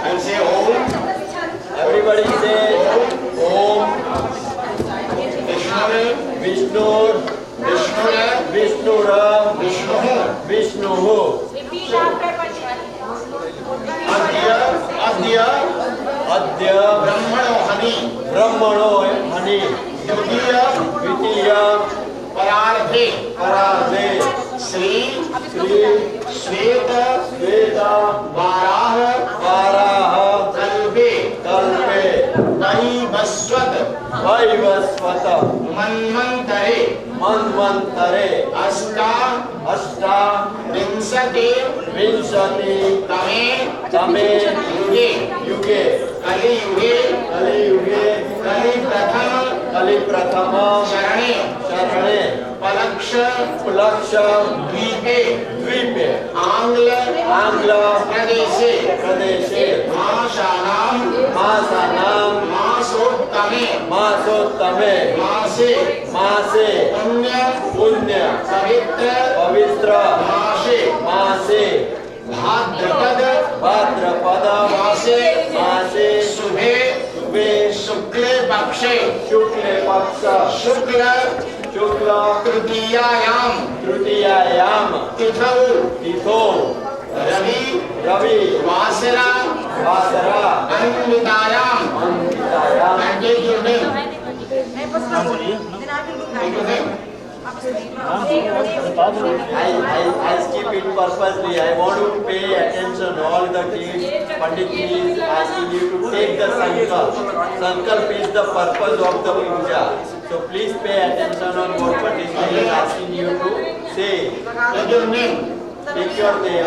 And say, oh. मन्वन्तरे अष्टाविंशति तमे युगे कलियुगे कलिप्रथम शरणे पलक्ष द्वीपे आंग्ल प्रदेशे मासोत्तमे मासे पुण्य पवित्र मासे भाद्रपद मासे शुभे शुक्ल तृतीयायाम तिथौ Ravi वासरा अन्वितायाम I skip it purposely. I want to pay attention. All the kids, Pandit is asking you to take the sankalp. Sankalp is the purpose of the puja. So please pay attention on what Pandit is asking you to say. Take your name. Take your name.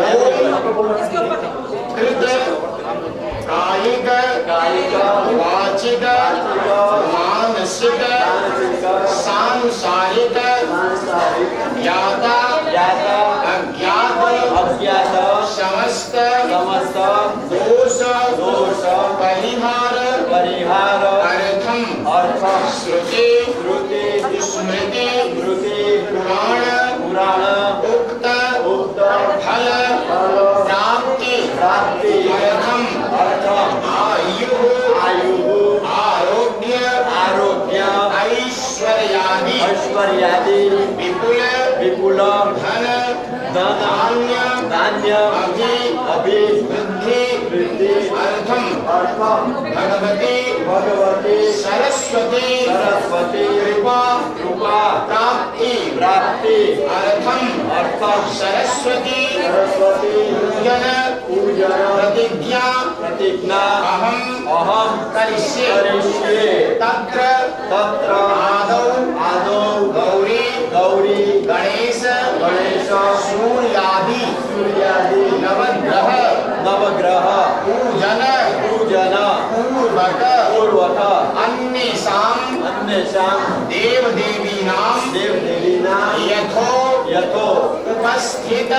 कायिक वाचिक मानसिक सांसारिक ज्ञाता अज्ञात समस्त दोष परिहार अर्थम श्रुति स्मृति पुराण उक्त फल प्राप्ति अर्थम आयु आरोग्य ऐश्वर्यादि विपुल धन धान्य अभिवृद्धि अर्थम भगवती सरस्वती कृपा प्राप्ति अर्थम सरस्वती पूजन प्रतिज्ञा अहम करिष्ये तत्र आदौ गौरी गणेश सूर्यादि नवग्रह पूजन पूर्वक अन्येषां देवदेवीनां यथो उपस्थित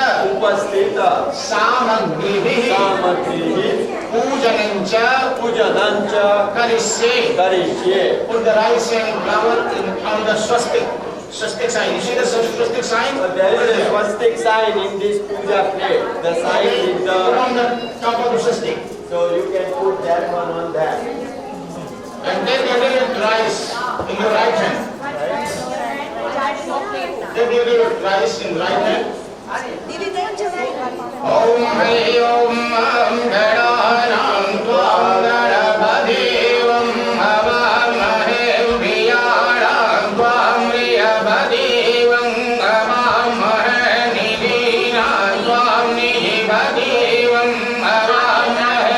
सामग्रिभिः पूजनञ्च करिष्ये. Put the rice and flour on the swastik sign. You see the swastik sign? There is a swastik sign in this puja plate. The sign is the put on the top of the swastik. So you can put that one on that. And take a little rice in your right hand. Take a little rice in right hand. Om Hari Om Gadaram Tvam Gadapadevam Havamahe Viyaram Tvam Riyapadevam Havamahe Nidhinam Tvam Nihipadevam Havamahe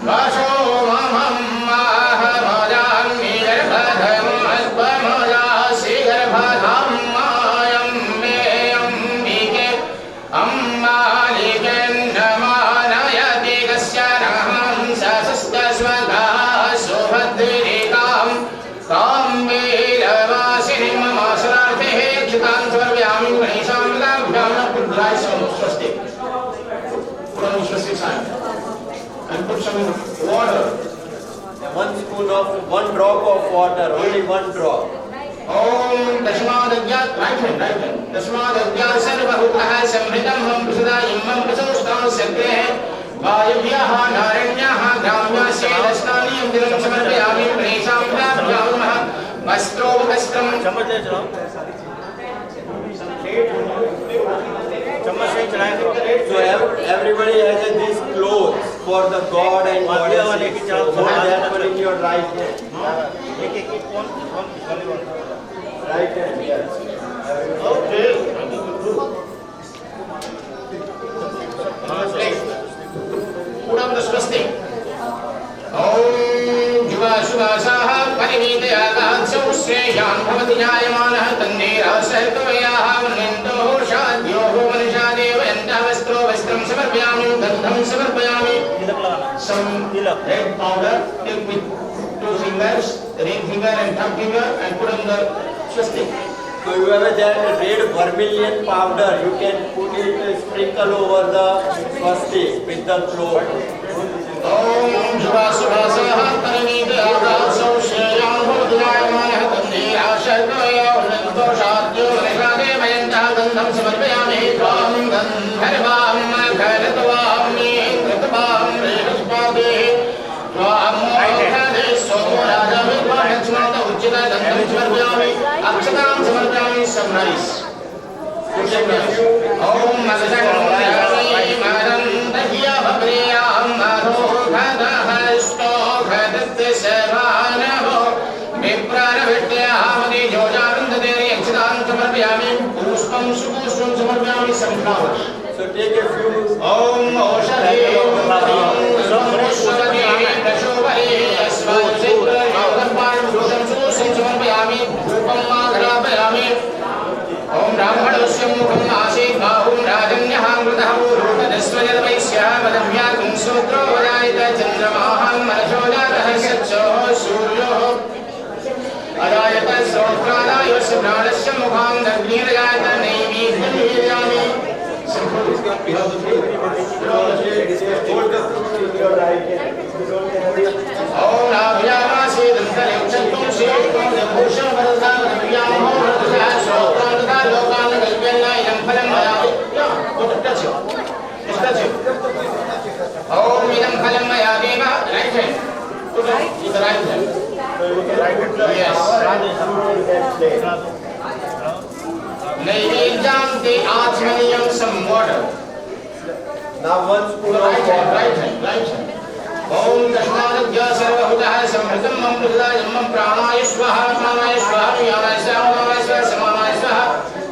Vaso Mamam Mahamadam Nirvadham Aspamola Sigarvadham Mayam Meyam Vike Amaliken Namanayati Kasyanaham Sasastasvadha Subhadrikam Tam Velavasinim Mamasararthehe Chitan Svarvyami Ganesham Labhyam put rice on swastik. Put on swastik sign. And put some water. One drop of water, only one drop. Om Dashmadagya, right hand. Dashmadagya sarvahutah samhritam ham prasada immam prasostam sakrehe vayubhyaha naranyah gramyasya dastani amdiram samarpayami pranesham labhyamah vastro vastram So everybody has these clothes for the God and goddess. So hold that one in your right hand. Right hand, yes. Okay. Put on the swastik. Om Jiva Shuvasaha Parivitayatah Sausya श्रेयान् भवति जायमानः तन्नेरासहतोयाः वन्यन्तो शाद्योः मनुषादेव यन्तः वस्त्रो वस्त्रं समर्पयामि गन्धं समर्पयामि some red powder take with 2 fingers, ring finger and thumb finger and put on the swastik. So you have that red vermilion powder, you can put it, sprinkle over the swastik with the cloth. Om Shiva Subhasaha Taranita Adasau Shayam Bhudayamana Tandira Shadaya Ulanto Shadyo Nishade Mayanta Gandham Samarpayami Tvam Gandharvam Kharatvam Kratvam Rishpade Tvam Mokhade Somo Raja Vidva Lakshmata Ujjita Gandham Samarpayami Akshatam Samarpayami Samrais Om Mazakam Yami Marandahiya Bhabriyam Madho Khadahasto Khadatte Sevanaho Viprana Vidyamadi Jojanandade Yakshatam Samarpayami Pushpam Supushpam Samarpayami some flowers. So take a few. Om Oshadi Samrishwadi Dashobari Asvajitra Yogampan Susham Susam Samarpayami Dhupam Madhrapayami Om Brahmadoshyam Mukham Asit Bahum Rajanyaham Vritah Urutadasvajad Vaishyah Vadamyakum Sutro Vajayita Chandramaham Manashodatah Satchoh Suryoh Adayata Srotradayo Sabranasya Mukham Dagnirayata Naividhyam Vidyami Om Nabhyamasi Dantaryukshantum Siyokam Debhusha Varadha Nabhyamo Varadha Srotradaha Lokana Galpena Idam Phalam Mayami touch it. Just touch it. Om Idam Phalam Mayami right hand. Put it in the right hand. Yes. Naivedyam te Achmaniyam some water. Now one spoon of Right hand, water. right hand, right hand. Om Dashmadadya Sarvahutah Samritam Mamrita Yammam Pranaya Swaha Pranaya Swaha Vyanaya Swaha Manaya Swaha Samanaya Swaha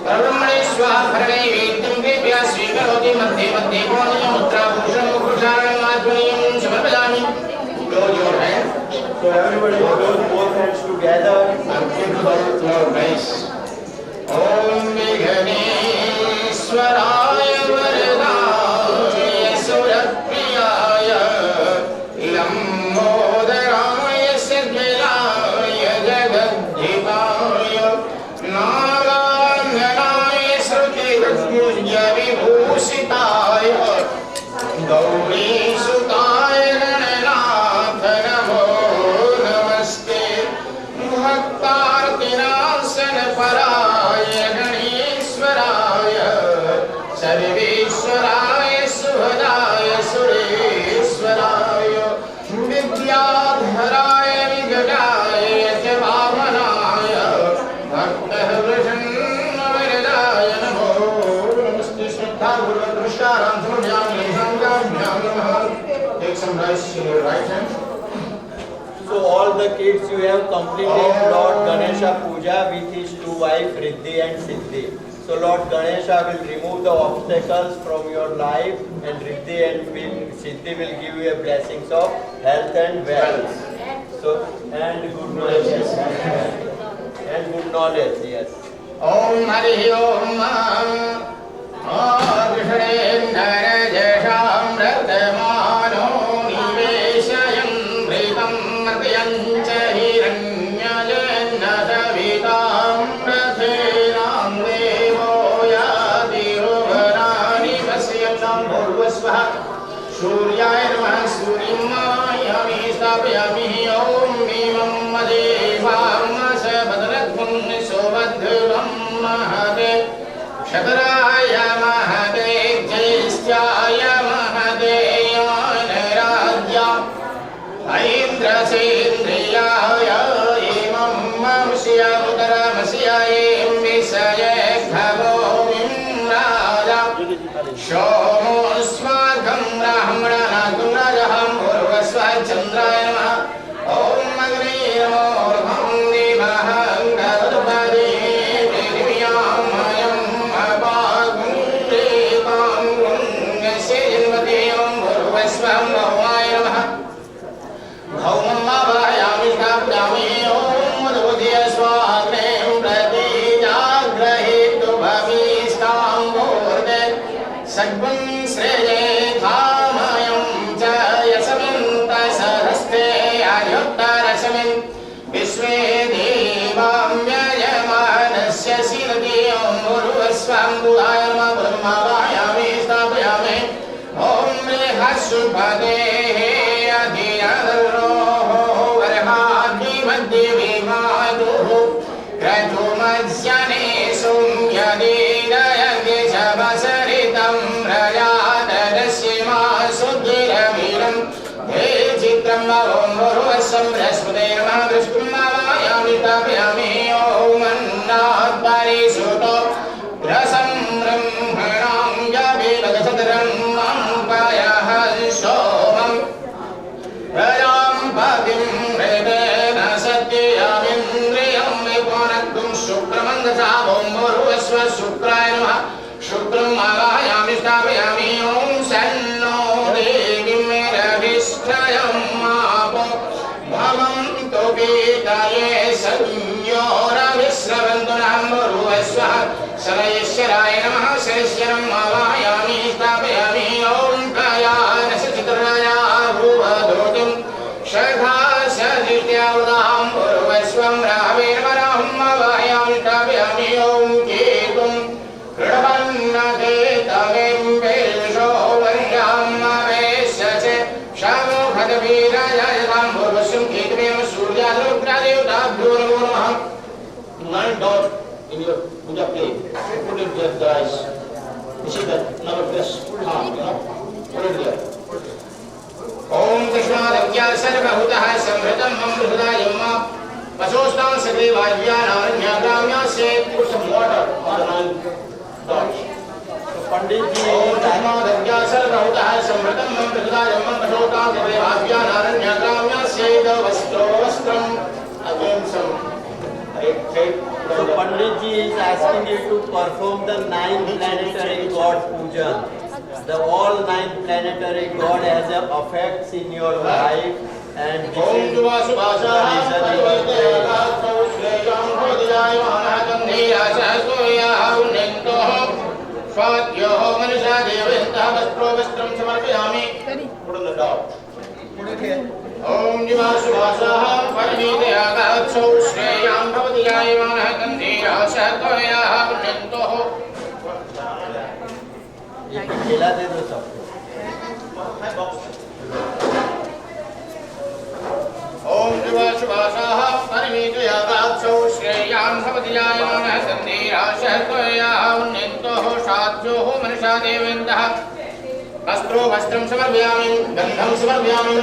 Parabrahmane Swaha Paranay Vedyam Vipya Svikaroti Madhye Madhye Pranaya Mudra Bhusham Mukhusharanam Advaniyam Samarpayami. Close your hand. So everybody close both hands together. And think about your face. Om Vighaneswaraya Varadaya Surapriyaya Lammodaraya Siddhiraya Jagadhivaya Naranganaya Srutirajya Vibhusitaya Gauri Sutaya Gananath Namo Namaste Bhaktartinasana Paraya Ganeshwaraya Sarveshwaraya Suhadaya Sureshwaraya Vidyadharaya Vigadaya Javamanaya Bhaktah Vrishannavaradaya Namo Namaste Shraddha Guru Namaskaram Samadhyami Sangabhyam Namaha. Take some rice in your right hand. So all the kids, you have completed Lord Ganesha Puja with his two wives Riddhi and Siddhi. So Lord Ganesha will remove the obstacles from your life, and Riddhi and Siddhi will give you a blessings of health and wealth. So and good knowledge. And good knowledge, yes. Om Hari Om Krishna Jesham Radhamano Niveshayam Vritam Madhyancha Hiranyajana Savitam Prathinam Devo Yadi Ruvarani Vasyanam Bhurvasvaha Suryaya Namaha Suryamaya Stapayami Om Mimam Madevam Sabadratvam Sobadhvam Mahadev Shakaraya Mahadev Jaistyaya Mahadev Radya Aindra Sindriyaya Imam Mamsya Uttaramasya Im Visaya Khavo Imrada Shomo Swagam Brahmana Gurajaham Urvasva Chandraya Namaha Om Agni Namo Orvam Divaham Gadupadi Vidiviyam Mayam Abhagum Revam Gungasya Janvatiyam Urvasvam Bhavaya Namaha Bhaumam Abhayami Kapdami Om Madhudya Swaha सुपदे अधियरो वर्हादि मध्ये विमादुः क्रतुमज्जने सुम्यदीनयति शवसरितं रजातरस्यमा सुधिरवीरं हे चित्रं मवं वरुवस्सं बृहस्पतिर्मः विष्णुं Miami तपयामि ॐ अन्नात्परिसुतो रसं ब्रह्मणां यविदशतरं माङ्कायः सोमं प्रजां पतिं हृदेन सत्यमिन्द्रियं विपुनक्तुं शुक्रमन्दसावं वरुवस्व शुक्राय नमः शुक्रं आवाहयामि स्थापयामि ॐ सन्नो देवीं रविष्ठयं मापो भवन्तु पीतये संयोरविश्रवन्तु नः वरुवस्वः शरयेश्वराय नमः शरयेश्वरं आवाहयामि स्थापयामि ॐ कयानसचित्राया भुवधूतिं शखासदित्यावदां वरुवस्वं रावेर्वराहम् आवाहयामि स्थापयामि ॐ केतुं कृण्वन्नते तवें वेशो वर्यामवेशचे शावोखदवीराजयतां भुवस्वं केतुमेव सूर्यालोकदेवताभ्यो नमो नमः. One dot in your puja plate. Put it there, guys. You see that number this palm, you know? Put it there. Om Krishna सर्वभूतः संहृतं मम हृदयं वसोस्तां सग्रीवाज्ञानारण्यग्राम्या से put some water on the nine dots. पंडित जी ओम कृष्ण सर्वभूतः संहृतं मम हृदयं वसोस्तां सग्रीवाज्ञानारण्यग्राम्या से वस्त्रं again some So Pandit ji is asking you to perform the 9 planetary god puja. The all 9 planetary god has a effects in your life and this is the reason you are praying. ओम निवासुवासः परिणीतयागात्सौ श्रेयां भवति जायमानः गन्धीरासहत्वयाः पुण्यन्तोः. ये खिला दे दो सबको. ओम निवासुवासः परिणीतयागात्सौ श्रेयां भवति जायमानः गन्धीरासहत्वयाः पुण्यन्तोः. साध्योः मनसा देवेन्द्रः वस्त्रो वस्त्रं समर्पयामि गन्धं समर्पयामि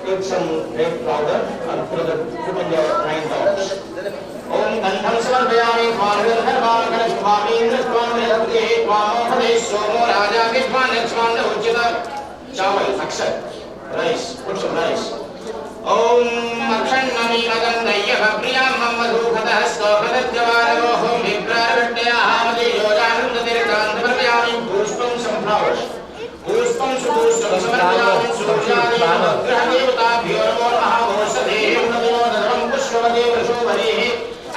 Take some red powder and put in your 9 dots. Om Gandham Sarvayami Swanam Dharmam Swami Swami Rati Swami Somo Raja Vishwan Lakshman Ujjita Chawal Akshay rice. Put some rice. Om Akshannami Nagandayya Priyam Mamadhukatah Stokadatyavaragohom Viprarvatyaham Yojanam Tirthan Sarvayami Pushpam some flowers. पुष्पं सुपुष्पं समर्पयामि सुभुजानि ग्रहदेवताभ्यो नमो नमः. औषधेयं नमो नमः पुष्पवदे वृषोभरेः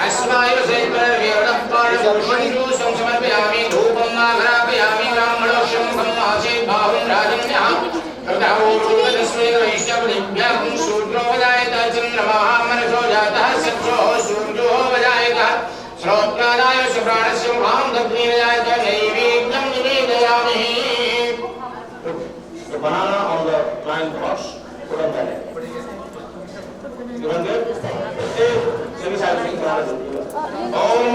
अस्माय सेत्परव्यवडप्पाणपुष्पं समर्पयामि. धूपं नाघरापयामि ब्राह्मणोक्षं ब्रह्मासेत् बाहुं राजन्यः कृतौर्वदस्मै वैश्यपदिभ्यः शूद्रो वजायत चन्द्रमाः मनसो जातः सत्सो सूर्यो वजायत श्रोत्रादाय सुप्राणस्य भां दग्निरजायत नैवेद्यं निवेदयामि. The banana on the 9 dots, put on that. You want it? Om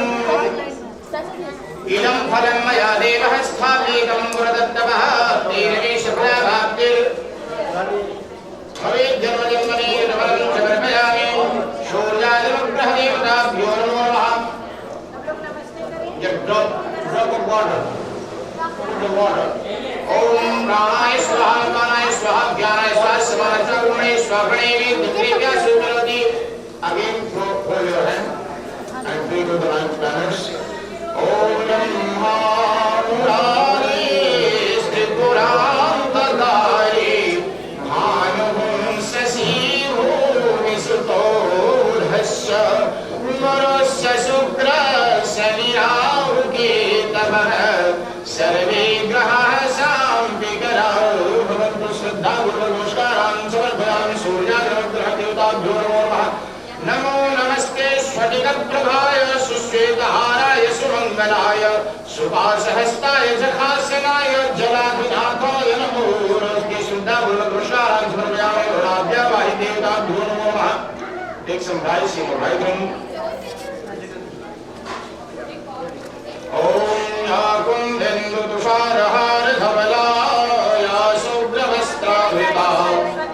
Idam phalam maya devah sthapitam puradаттavah teresh prabhaptir bhavet janmajanmani namalam samarpayami shurjadamagrah devatabhyo namo namaha. Just drop of water. Put the water. Om Pranaye Swaha Pranaye Swaha Gyanaye Swaha Samanatra Gurane Swaha Pranevi Dukhrivya Sumirati. Again hold your hand and pray to the 9 planets. Om Brahma Murari Tripuram Tadari Bhanuhum Sasihu Visuto Dhasya Marasya Sukra Sanirahu Ketavah Sarve Graha नमो नमस्ते स्फटिकप्रभाय सुश्वेतहाराय सुमङ्गलाय सुभासहस्ताय जखासनाय जलाधिनाथाय नमो Pushkaran Samrayami Gurabhya Vahi Devata Bhyo Namo Namaha. Take some rice in your right hand. Om Ya Kundendu Tusharahar Dhavala Ya Subravastra Vita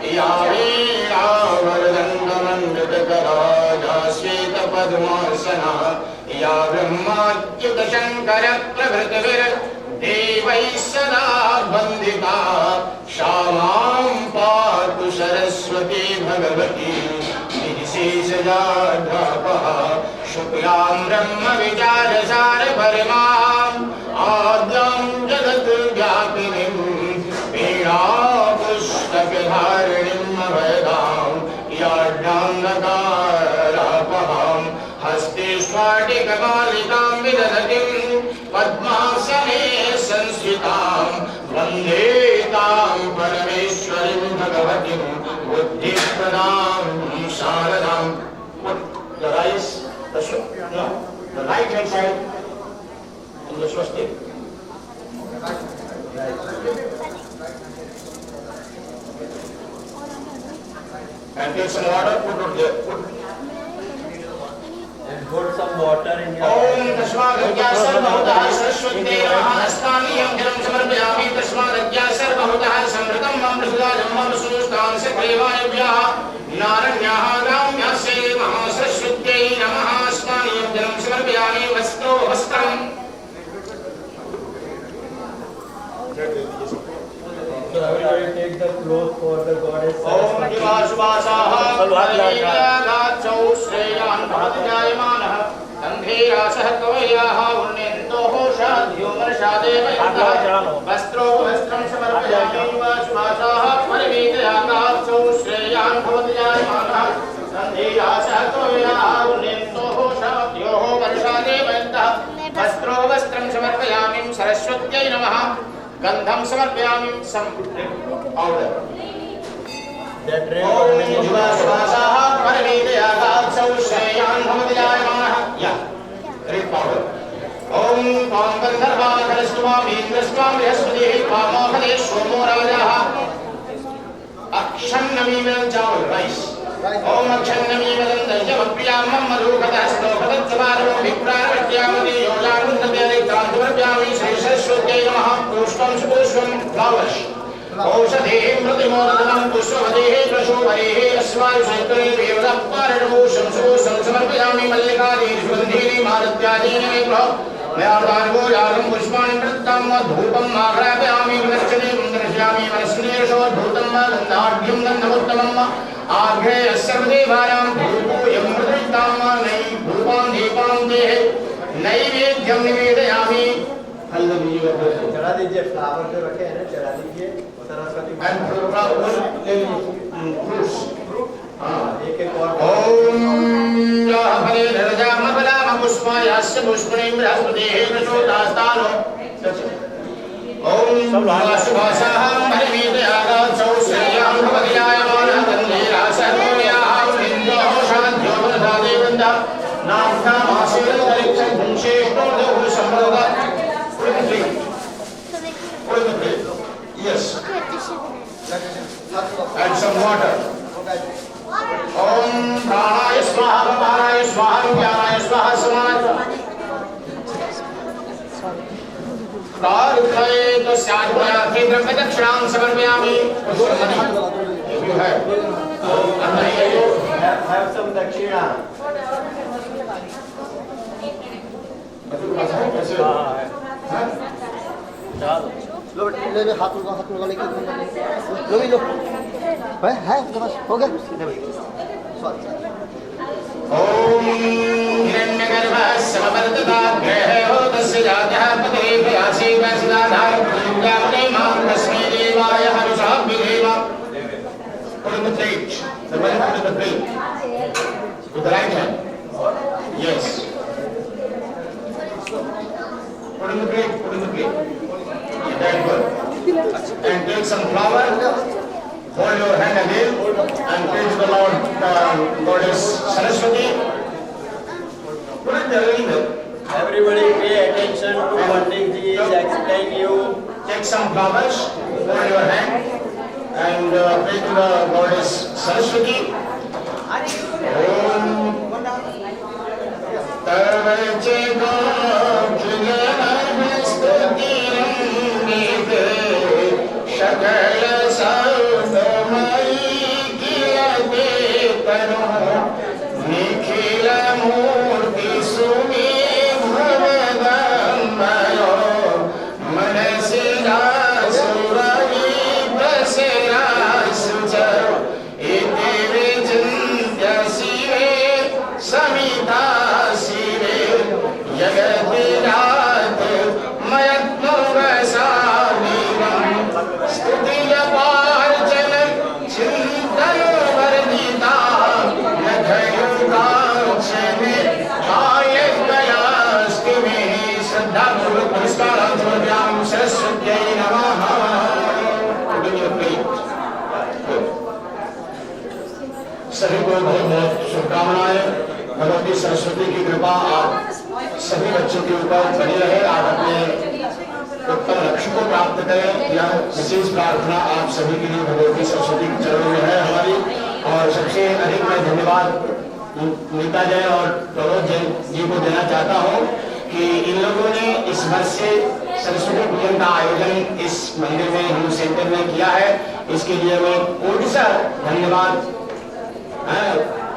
Ya Veera Vardhanda Mandakara Ya Sveta Padmasana Ya Brahmatyuta Shankara Prabhritavir Devai Sada Bandhita Shamam Patu Saraswati Bhagavati Nidisesajadhapaha Shuklam Brahma Vicharasaar Parimam Adyam Jagat Vyapinim Veena Pustakadharinim Vedam Yadnangakarapaham Haste Swadikamalidam Vidadatim Padmasane Sanskritam Vande Tam Parameshwarim Bhagavatim Buddhipradam Sharadam. Put the rice, the right hand side in the swastik. And take some water, put it there. And put some water in your Om Tasmagagya Sarvahutah Saraswate Namaha Astamiyam Jalam Samarpayami Tasmagagya Sarvahutah Samritam Mamrasudajam Mamrasulustam Sakrevayabhyaha Naranyaha Ramyase Maha Saraswate Namaha Astamiyam Jalam Samarpayami Vastro Vastram. So everybody take the cloth for the goddess. Om Divasuvasaha Parayagachau Shreyan Bhadjayamanaha Gandhirasah Kavayaha Unnentoho Shadhyo Marshadevayantah Vastro Vastram Samarpayami Divasuvasaha Parayagachau Shreyan Bhadjayamanaha Gandhirasah Kavayaha Unnentoho Shadhyo Marshadevayantah Vastro Vastram Samarpayami Saraswatyai Namaha Gandham Samarpayami powder. That red Om Divasuvasaha Parayagachau Shreyan Bhadjayamanaha. Yeah, red powder. Om Pam Gandharva Kalastuma Indrastvam Rihaspadehi Pamokade Somo Rajaha. Akshannami Milan Chawal, rice. Om Akshannami Milan Dajavapriyam Mammadukata Stokata Tavaram Vipraratyamadi Yojanundabhyarik Trantavarpyami Sri Saraswatyai Namaha. Pushpam Supushpam, flowers. Oshadhim Pratimodanam Pushpavadehi Prashobharehi Asvaru Saitari Devadapparadabhusham Subhusam Samarpayami Mallikadi Sugandhini Maratyadini Vibhra Mayardanvo Yagam Pushpan Prattam Dhupam Mahrapayami Vinarchani Vindarshyami Manasnersho Dhutam Gandhadyam Gandhamuttamam Aghe Sarvadevayam Dhupo Yamradritam Nai Dhupam Deepam Dehe Naivedyam Nivedayami. चढ़ा दीजिए flower जो रखे हैं ना चढ़ा दीजिए सरस्वती एक और ओम या फले नरजाम फलाम पुष्पायास्य पुष्पणें बृहस्पतिः प्रचोदास्तानो ओम वासुभासाहं परिमीतयागाचौ श्रेयां भवत्यायमानः गन्धीरासर्वयाः विन्दोः शान्त्यो वनधादेवन्दा नाथामासेरन्तरिक्षं पुंसेष्टो देवः सम्प्रदा. Yes. Add some water. Om Pranaya Swaha Paranaya Swaha Vyanaya Swaha Samana. Karthai to Syadmaya Kendra Kadakshram Samarpayami. If you have some dakshina. लो ले ले हाथ लगा लेके लो भी लो है बस हो गया ओम हिरण्यगर्भः समवर्तताग्रहो तस्य जातः पतिः प्रयासी वैसदाधार यावते मां तस्मै देवाय हरुषः विधेम. Put in the plate. The right hand in the plate. With the right hand. Yes. Put in the plate. Put in the plate. Very good. And take some flour. Hold your hand again and pray to the Lord, Goddess Saraswati. Put it there in there. Everybody pay attention to what Ji is explaining you. Take some flowers. Hold your hand and pray to the goddess Saraswati. Om Tarvachego Kilanarvastutirangite Shakala Saudamai Kilate Tanu Nikhila Murti Sumi Bhavadamayo Manasira Surari Prasera Suchar Iti Vijindya Sive Samita Sive Yagatirat Mayatno Vasaviram Stutiya Parjanam Chintano Vardita Naghayuta Chame Ayat Gayaskime Shraddha Purvak Namaskaram Surabhyam Saraswatyai Namaha. सभी को बहुत बहुत शुभकामनाएं। भगवती सरस्वती की कृपा आप सभी बच्चों के ऊपर बनी रहे, आप अपने उत्तम लक्ष्य को प्राप्त करें। यह विशेष प्रार्थना आप सभी के लिए भगवती सरस्वती के चरणों में है हमारी। और सबसे अधिक मैं धन्यवाद नीता जय और प्रमोद जैन जी को देना चाहता हूँ कि इन लोगों ने इस वर्ष से सरस्वती पूजन का आयोजन इस मंदिर में हिंदू सेंटर में किया है। इसके लिए मैं कोटिशः धन्यवाद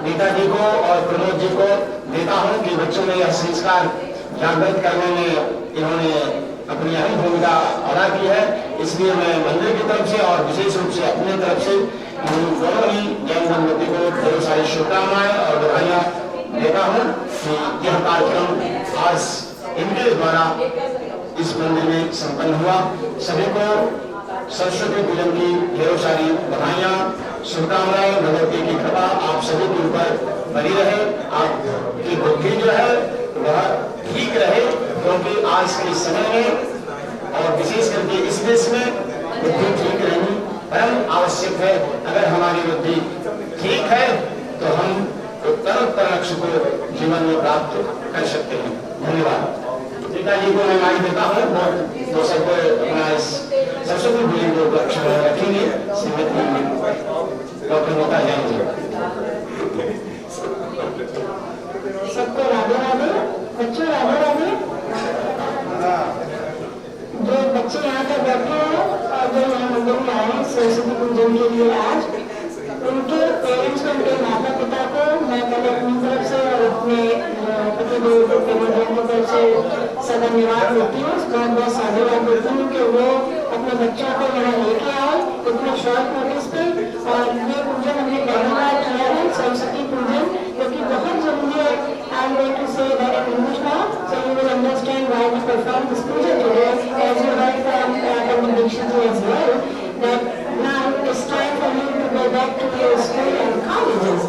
नीता जी को और प्रमोद जी को देता हूं कि बच्चों में यह संस्कार जागृत करने में इन्होंने अपनी अहम भूमिका अदा की है। इसलिए मैं मंदिर की तरफ से और विशेष रूप से अपनी तरफ से दोनों ही जैन दंपति को बहुत सारी शुभकामनाएं और बधाइयां देता हूं कि यह कार्यक्रम आज इनके द्वारा इस मंदिर में संपन्न हुआ। सभी को सरस्वती पूजन की ढेरों सारी बधाइयां, शुभकामनाएं। भगवती की कृपा आप सभी के ऊपर बनी रहे, आपकी बुद्धि जो है वह ठीक रहे, क्योंकि आज के समय में और विशेष करके इस देश में बुद्धि ठीक रहनी परम आवश्यक है। अगर हमारी बुद्धि ठीक है तो हम उत्तरोत्तर लक्ष्य को जीवन में प्राप्त कर सकते हैं। धन्यवाद। पिताजी को मैं माइक देता हूँ, तो सबको अपना इस सरस्वती पूजन को लक्ष्य में रखेंगे। श्रीमती डॉक्टर नीता जैन जी। सबको राधे राधे। बच्चों राधे राधे। जो बच्चे यहाँ पर बैठे हैं और जो यहाँ मंदिर में आए हैं सरस्वती पूजन के लिए आज, उनके पेरेंट्स को, उनके माता पिता को मैं पहले अपनी तरफ से और अपने पति देव को की तरफ से धन्यवाद देती हूँ। बहुत बहुत साधुवाद देती हूँ कि वो अपने बच्चों को यहाँ लेके आए इतने शॉर्ट नोटिस पे। और ये पूजन हमने पहली बार किया है, सरस्वती पूजन, क्योंकि बहुत जरूरी है। I am going to say that in English now, so you will understand why we perform this pujan today, as you heard from Pandit Dixit ji as well, that now it's time for you to go back to your school and colleges.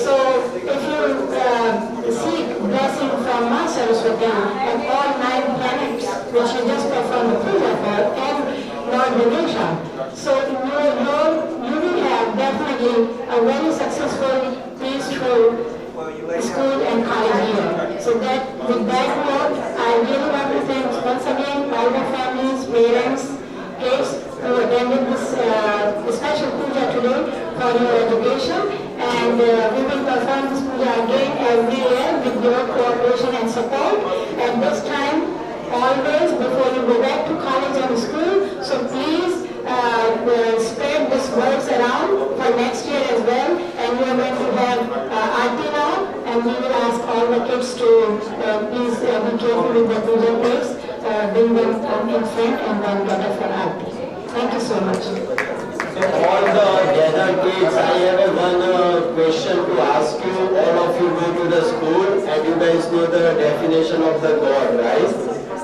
So if you seek blessing from Ma Saraswati and all 9 planets which you just performed the puja for, and Lord Ganesha, so you will have definitely a very successful, peaceful school and college year. So that with that note, I really want to thank once again all the families, parents, kids who attended this special puja today for your education. And we will perform this puja again every year with your cooperation and support. And this time, always before you go back to college and school, so please spread this words around for next year as well. And we are going to have Aarti now, and we will ask all the kids to please be careful with the puja plates, bring them in front and then get up for Aarti. Thank you so much. So all the gathered kids, I have one question to ask you. All of you go to the school and you guys know the definition of the God, right?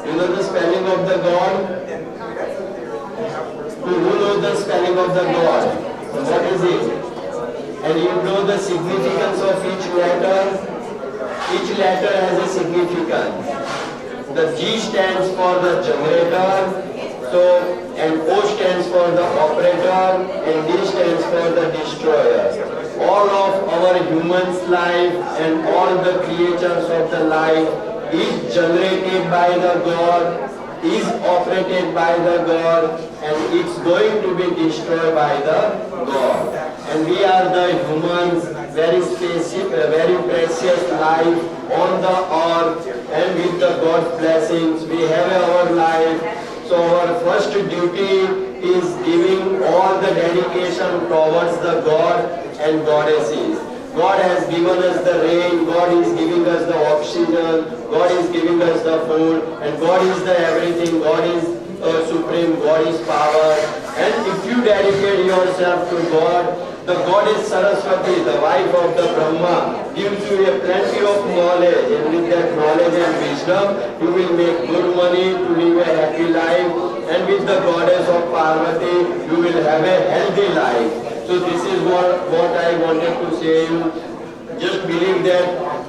You know the spelling of the God? Who knows the spelling of the God? What is it? And you know the significance of each letter? Each letter has a significance. The G stands for the generator, and O stands for the operator, and D stands for the destroyer. All of our human's life and all the creatures of the life is generated by the God, is operated by the God and it's going to be destroyed by the God. And we are the humans, very specific, very precious life on the earth, and with the God's blessings we have our life. So our first duty is giving all the dedication towards the God and goddesses. God has given us the rain, God is giving us the oxygen, God is giving us the food, and God is the everything, God is supreme, God is power. And if you dedicate yourself to God, the goddess Saraswati, the wife of the Brahma, gives you a plenty of knowledge, and with that knowledge and wisdom, you will make good money to live a happy life, and with the goddess of Parvati, you will have a healthy life. So this is what I wanted to say you. Just believe that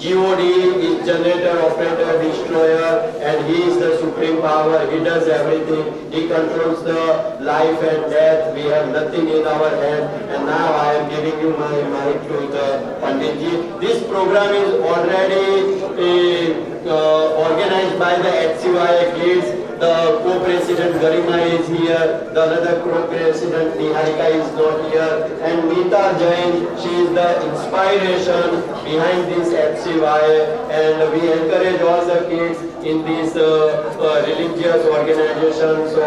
God is generator, operator, destroyer, and He is the supreme power. He does everything. He controls the life and death. We have nothing in our hand. And now I am giving you my mic to the Panditji. This program is already organized by the HCY Kids. The co-president Garima is here, the another co-president Niharika is not here, and Meeta Jain, she is the inspiration behind this HCY, and we encourage all the kids in this religious organization. So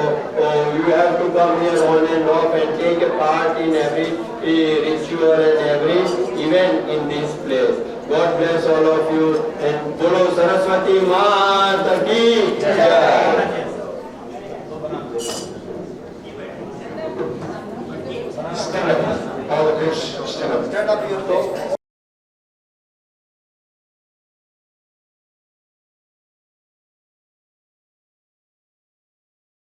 you have to come here on and off and take a part in every ritual and every event in this place. God bless all of you, and Bolo Saraswati Mata Ki Jai. Stand up. All the kids stand up. Stand up, you